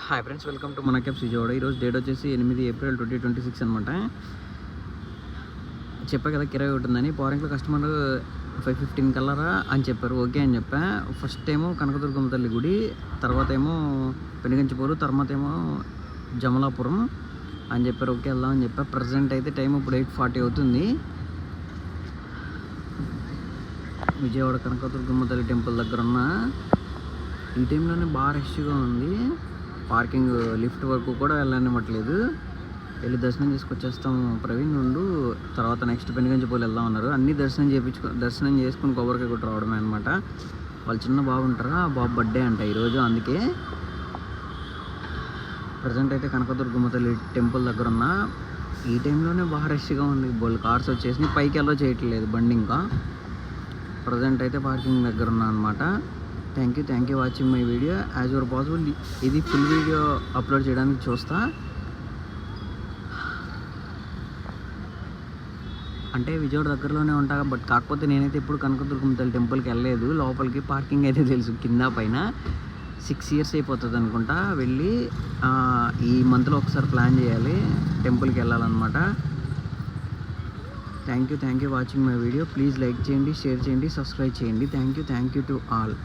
Hi friends, welcome to మన cabs Vijayawada. ఈరోజు date వచ్చేసి 8 ఏప్రిల్ 2026 అనమాట. చెప్పా కదా కిరాయి ఉంటుందని. పవరింగ్లో కస్టమర్ 5:15 కల్లారా అని చెప్పారు. ఓకే అని చెప్పా. ఫస్ట్ ఏమో కనకదుర్గమ్మ తల్లి గుడి, తర్వాత ఏమో పెనుగంచిపోరు, తర్వాత ఏమో జమలాపురం అని చెప్పారు. ఓకే వెళ్దాం అని చెప్పా. ప్రజెంట్ అయితే టైం ఇప్పుడు 8:40 అవుతుంది. విజయవాడ కనకదుర్గమ్మ తల్లి టెంపుల్ దగ్గర ఉన్న ఈ టైంలోనే బాగా రష్గా ఉంది. పార్కింగ్ లిఫ్ట్ వరకు కూడా వెళ్ళనివ్వట్లేదు. వెళ్ళి దర్శనం చేసుకొచ్చేస్తాం ప్రవీణ్ నుండు. తర్వాత నెక్స్ట్ పెనుగంచిపోలు వెళ్దాం అన్నారు. అన్నీ దర్శనం చేసుకుని కొబ్బరికాయ కొట్టి రావడమే అనమాట. వాళ్ళు చిన్న బాబు ఉంటారా, ఆ బాబు బర్త్డే అంట ఈరోజు. అందుకే ప్రజెంట్ అయితే కనకదుర్గమ్మ తల్లి టెంపుల్ దగ్గర ఉన్న ఈ టైంలోనే బాగా రష్గా ఉంది. బోల్ కార్స్ వచ్చేసి పైకి ఎలా చేయట్లేదు బండి. ఇంకా ప్రజెంట్ అయితే పార్కింగ్ దగ్గర ఉన్నా అనమాట. Thank you watching my video. As your possible ఇది ఫుల్ వీడియో అప్లోడ్ చేయడానికి చూస్తా. అంటే విజయవాడ దగ్గరలోనే ఉంటా, బట్ కాకపోతే నేనైతే ఇప్పుడు కనకదుర్గమ్మ తల్లి టెంపుల్కి వెళ్ళలేదు. లోపలికి పార్కింగ్ అయితే తెలుసు, కింద పైన. 6 years అయిపోతుంది అనుకుంటా వెళ్ళి. ఈ మంత్లో ఒకసారి ప్లాన్ చేయాలి, టెంపుల్కి వెళ్ళాలన్నమాట. Thank you watching my video. Please like చేయండి, షేర్ చేయండి, సబ్స్క్రైబ్ చేయండి. Thank you to all.